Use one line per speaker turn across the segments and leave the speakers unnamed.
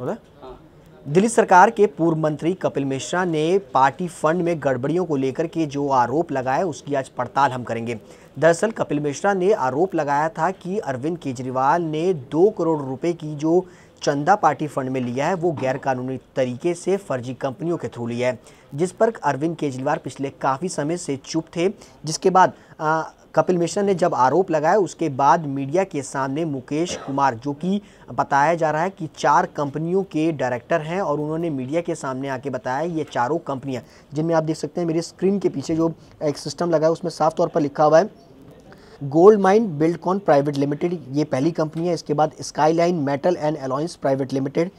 बोला? दिल्ली सरकार के पूर्व मंत्री कपिल मिश्रा ने पार्टी फंड में गड़बड़ियों को लेकर के जो आरोप लगाए उसकी आज पड़ताल हम करेंगे। दरअसल कपिल मिश्रा ने आरोप लगाया था कि अरविंद केजरीवाल ने 2 करोड़ रुपए की जो चंदा पार्टी फंड में लिया है वो गैर कानूनी तरीके से फर्जी कंपनियों के थ्रू लिया है, जिस पर अरविंद केजरीवाल पिछले काफ़ी समय से चुप थे। जिसके बाद कपिल मिश्रा ने जब आरोप लगाया उसके बाद मीडिया के सामने मुकेश कुमार, जो कि बताया जा रहा है कि 4 कंपनियों के डायरेक्टर हैं, और उन्होंने मीडिया के सामने आके बताया ये चारों कंपनियां, जिनमें आप देख सकते हैं मेरी स्क्रीन के पीछे जो एक सिस्टम लगा है उसमें साफ तौर पर लिखा हुआ है Gold Mine Buildcon private limited, ये पहली कंपनी है। इसके बाद Skyline Metal and Alloys private limited,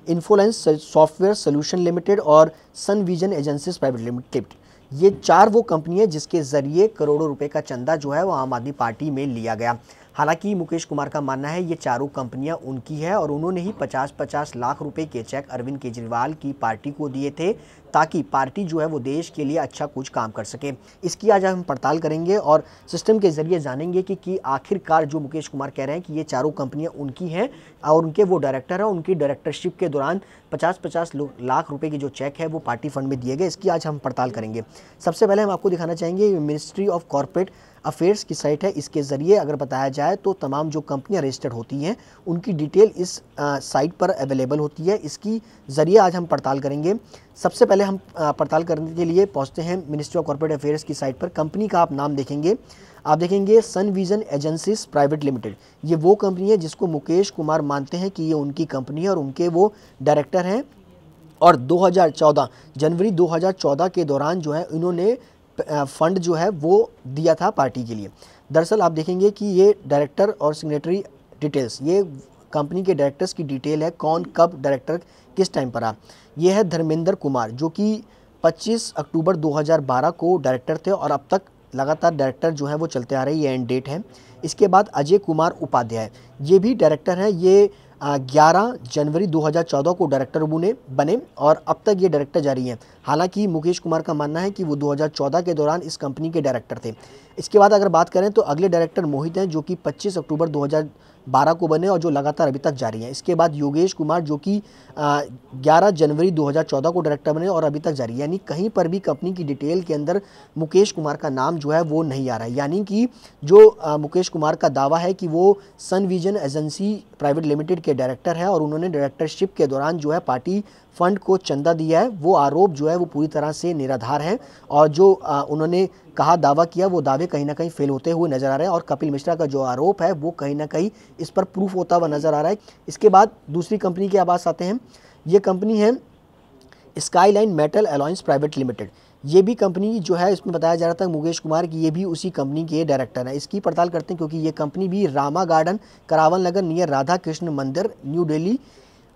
Infolance Software Solution limited और Sun Vision Agencies private limited. ये 4 वो कंपनी है जिसके जरिए करोड़ों रुपए का चंदा जो है वो आम आदमी पार्टी में लिया गया। हालांकि मुकेश कुमार का मानना है ये चारों कंपनियां उनकी है और उन्होंने ही 50-50 लाख रुपए के चेक अरविंद केजरीवाल की पार्टी को दिए थे ताकि पार्टी जो है वो देश के लिए अच्छा कुछ काम कर सके। इसकी आज हम पड़ताल करेंगे और सिस्टम के जरिए जानेंगे कि आखिरकार जो मुकेश कुमार कह रहे हैं कि ये चारों कंपनियां उनकी हैं और उनके वो डायरेक्टर हैं, उनकी डायरेक्टरशिप के दौरान 50-50 लाख रुपए की जो चेक है वो पार्टी फंड में दिए गए। इसकी आज हम पड़ताल करेंगे। सबसे पहले हम आपको दिखाना चाहेंगे मिनिस्ट्री ऑफ कॉर्पोरेट अफेयर्स की साइट है। इसके ज़रिए अगर बताया जाए तो तमाम जो कंपनियां रजिस्टर्ड होती हैं उनकी डिटेल इस साइट पर अवेलेबल होती है। इसकी ज़रिए आज हम पड़ताल करेंगे। सबसे पहले हम पड़ताल करने के लिए पहुंचते हैं मिनिस्ट्री ऑफ कॉर्पोरेट अफेयर्स की साइट पर। कंपनी का आप नाम देखेंगे, आप देखेंगे सन विजन एजेंसीज प्राइवेट लिमिटेड। ये वो कंपनी है जिसको मुकेश कुमार मानते हैं कि ये उनकी कंपनी है और उनके वो डायरेक्टर हैं। और 2014 जनवरी 2014 के दौरान जो है इन्होंने फंड जो है वो दिया था पार्टी के लिए। दरअसल आप देखेंगे कि ये डायरेक्टर और सिग्नेटरी डिटेल्स, ये कंपनी के डायरेक्टर्स की डिटेल है, कौन कब डायरेक्टर किस टाइम पर आ। ये है धर्मेंद्र कुमार जो कि 25 अक्टूबर 2012 को डायरेक्टर थे और अब तक लगातार डायरेक्टर जो है वो चलते आ रहे हैं, ये एंड डेट है। इसके बाद अजय कुमार उपाध्याय, ये भी डायरेक्टर हैं। ये 11 जनवरी 2014 को डायरेक्टर बने और अब तक ये डायरेक्टर जारी हैं। हालांकि मुकेश कुमार का मानना है कि वो 2014 के दौरान इस कंपनी के डायरेक्टर थे। इसके बाद अगर बात करें तो अगले डायरेक्टर मोहित हैं जो कि 25 अक्टूबर 2012 को बने और जो लगातार अभी तक जारी हैं। इसके बाद योगेश कुमार जो कि 11 जनवरी 2014 को डायरेक्टर बने और अभी तक जारी है। यानी कहीं पर भी कंपनी की डिटेल के अंदर मुकेश कुमार का नाम जो है वो नहीं आ रहा है। यानी कि जो मुकेश कुमार का दावा है कि वो सन विजन एजेंसी प्राइवेट लिमिटेड के डायरेक्टर है और उन्होंने डायरेक्टरशिप के दौरान जो है पार्टी फंड को चंदा दिया है, वो आरोप जो है वो पूरी तरह से निराधार है। और जो उन्होंने कहा दावा किया वो दावे कहीं ना कहीं फेल होते हुए नजर आ रहे हैं और कपिल मिश्रा का जो आरोप है वो कहीं ना कहीं इस पर प्रूफ होता हुआ नजर आ रहा है। इसके बाद दूसरी कंपनी के पास आते हैं। ये कंपनी है स्काईलाइन मेटल अलॉयंस प्राइवेट लिमिटेड। ये भी कंपनी जो है इसमें बताया जा रहा था मुकेश कुमार की ये भी उसी कंपनी के डायरेक्टर है। इसकी पड़ताल करते हैं क्योंकि ये कंपनी भी रामा गार्डन करावन नगर नियर राधा कृष्ण मंदिर न्यू दिल्ली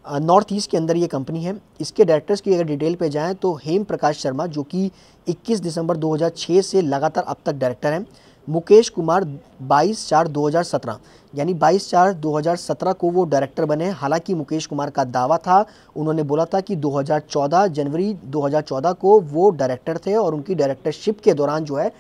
नॉर्थ ईस्ट के अंदर ये कंपनी है। इसके डायरेक्टर्स की अगर डिटेल पे जाएं तो हेम प्रकाश शर्मा जो कि 21 दिसंबर 2006 से लगातार अब तक डायरेक्टर हैं। मुकेश कुमार 22/4/2017 यानी 22/4/2017 को वो डायरेक्टर बने। हालांकि मुकेश कुमार का दावा था, उन्होंने बोला था कि 2014 जनवरी 2014 को वो डायरेक्टर थे और उनकी डायरेक्टरशिप के दौरान जो है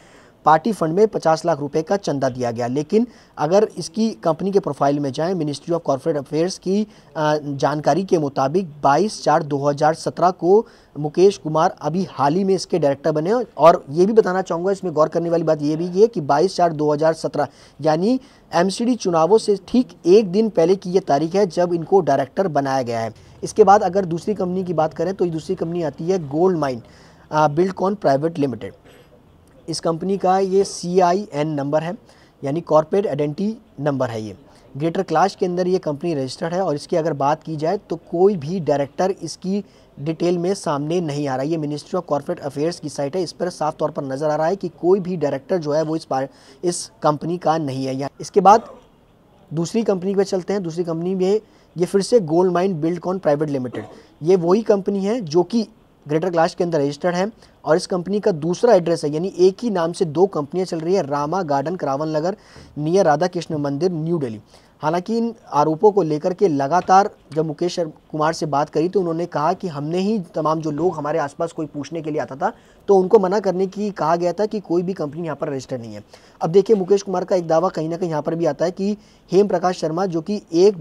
पार्टी फंड में 50 लाख रुपए का चंदा दिया गया। लेकिन अगर इसकी कंपनी के प्रोफाइल में जाएं मिनिस्ट्री ऑफ कॉर्पोरेट अफेयर्स की जानकारी के मुताबिक 22/4/2017 को मुकेश कुमार अभी हाल ही में इसके डायरेक्टर बने। और ये भी बताना चाहूँगा, इसमें गौर करने वाली बात ये भी है कि 22/4/2017 यानी एमसीडी चुनावों से ठीक एक दिन पहले की ये तारीख है जब इनको डायरेक्टर बनाया गया है। इसके बाद अगर दूसरी कंपनी की बात करें तो दूसरी कंपनी आती है Gold Mine Buildcon private limited. इस कंपनी का ये CIN नंबर है यानी कॉर्पोरेट आइडेंटिटी नंबर है। ये ग्रेटर क्लास के अंदर ये कंपनी रजिस्टर्ड है और इसकी अगर बात की जाए तो कोई भी डायरेक्टर इसकी डिटेल में सामने नहीं आ रहा है। ये मिनिस्ट्री ऑफ कॉर्पोरेट अफेयर्स की साइट है, इस पर साफ तौर पर नज़र आ रहा है कि कोई भी डायरेक्टर जो है वो इस कंपनी का नहीं है। इसके बाद दूसरी कंपनी पे चलते हैं। दूसरी कंपनी में ये फिर से gold Mine Buildcon private limited. ये वही कंपनी है जो कि ग्रेटर क्लास के अंदर रजिस्टर्ड है और इस कंपनी का दूसरा एड्रेस है, यानी एक ही नाम से 2 कंपनियां चल रही है, रामा गार्डन करावन नगर नियर राधा कृष्ण मंदिर न्यू दिल्ली। हालांकि इन आरोपों को लेकर के लगातार जब मुकेश कुमार से बात करी तो उन्होंने कहा कि हमने ही तमाम जो लोग हमारे आसपास कोई पूछने के लिए आता था तो उनको मना करने की कहा गया था कि कोई भी कंपनी यहाँ पर रजिस्टर नहीं है। अब देखिए मुकेश कुमार का एक दावा कहीं ना कहीं यहाँ पर भी आता है कि हेम प्रकाश शर्मा जो कि 1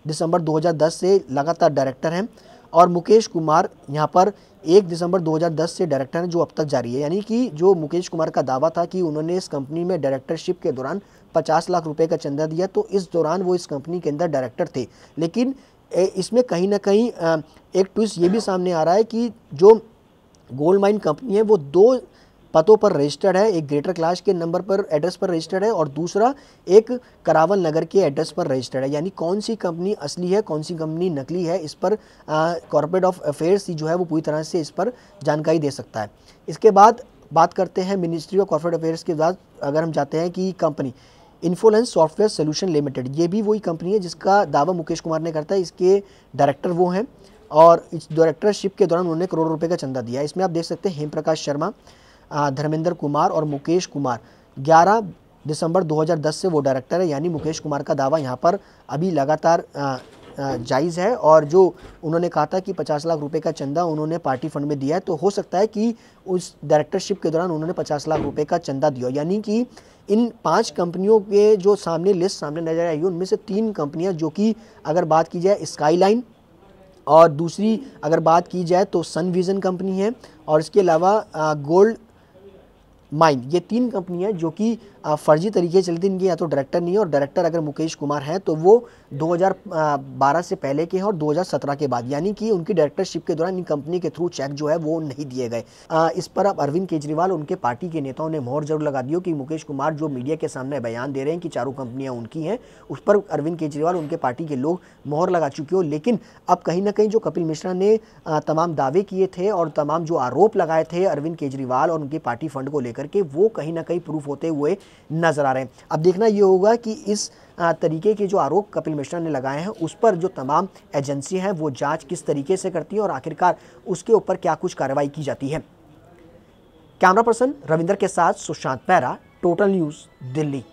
दिसंबर 2010 से लगातार डायरेक्टर हैं और मुकेश कुमार यहाँ पर 1 दिसंबर 2010 से डायरेक्टर हैं, जो अब तक जारी है। यानी कि जो मुकेश कुमार का दावा था कि उन्होंने इस कंपनी में डायरेक्टरशिप के दौरान 50 लाख रुपए का चंदा दिया, तो इस दौरान वो इस कंपनी के अंदर डायरेक्टर थे। लेकिन इसमें कहीं ना कहीं एक ट्विस्ट ये भी सामने आ रहा है कि जो गोल्ड माइन कंपनी है वो 2 पतों पर रजिस्टर्ड है, एक ग्रेटर कैलाश के नंबर पर एड्रेस पर रजिस्टर्ड है और दूसरा एक करावल नगर के एड्रेस पर रजिस्टर्ड है। यानी कौन सी कंपनी असली है, कौन सी कंपनी नकली है, इस पर कॉर्पोरेट ऑफ अफेयर्स जो है वो पूरी तरह से इस पर जानकारी दे सकता है। इसके बाद बात करते हैं मिनिस्ट्री ऑफ कॉर्पोरेट अफेयर्स के बाद अगर हम जाते हैं कि कंपनी इन्फोलेंस सॉफ्टवेयर सोल्यूशन लिमिटेड, ये भी वही कंपनी है जिसका दावा मुकेश कुमार ने करता है। इसके डायरेक्टर वो हैं और इस डायरेक्टरशिप के दौरान उन्होंने करोड़ों रुपए का चंदा दिया। इसमें आप देख सकते हैं हेम प्रकाश शर्मा, धर्मेंद्र कुमार और मुकेश कुमार 11 दिसंबर 2010 से वो डायरेक्टर है। यानी मुकेश कुमार का दावा यहाँ पर अभी लगातार जायज़ है और जो उन्होंने कहा था कि 50 लाख रुपए का चंदा उन्होंने पार्टी फंड में दिया है, तो हो सकता है कि उस डायरेक्टरशिप के दौरान उन्होंने 50 लाख रुपए का चंदा दिया। यानी कि इन 5 कंपनियों के जो लिस्ट सामने नजर आई, उनमें से 3 कंपनियां, जो कि अगर बात की जाए स्काईलाइन और दूसरी अगर बात की जाए तो सन विजन कंपनी है और इसके अलावा गोल्ड माइन, ये 3 कंपनियां जो कि फर्जी तरीके से चलती, इनके या तो डायरेक्टर नहीं है और डायरेक्टर अगर मुकेश कुमार हैं तो वो 2012 से पहले के हैं और 2017 के बाद, यानी कि उनकी डायरेक्टरशिप के दौरान इन कंपनी के थ्रू चेक जो है वो नहीं दिए गए। इस पर अब अरविंद केजरीवाल उनके पार्टी के नेताओं ने मोहर जरूर लगा दी हो कि मुकेश कुमार जो मीडिया के सामने बयान दे रहे हैं कि चारों कंपनियां उनकी हैं, उस पर अरविंद केजरीवाल उनके पार्टी के लोग मोहर लगा चुके हो। लेकिन अब कहीं ना कहीं जो कपिल मिश्रा ने तमाम दावे किए थे और तमाम जो आरोप लगाए थे अरविंद केजरीवाल और उनकी पार्टी फंड को लेकर के, वो कहीं ना कहीं प्रूफ होते हुए नजर आ रहे हैं। अब देखना ये होगा कि इस तरीके के जो आरोप कपिल मिश्रा ने लगाए हैं उस पर जो तमाम एजेंसी हैं वो जांच किस तरीके से करती है और आखिरकार उसके ऊपर क्या कुछ कार्रवाई की जाती है। कैमरा पर्सन रविंदर के साथ Sushant para, total news, Delhi.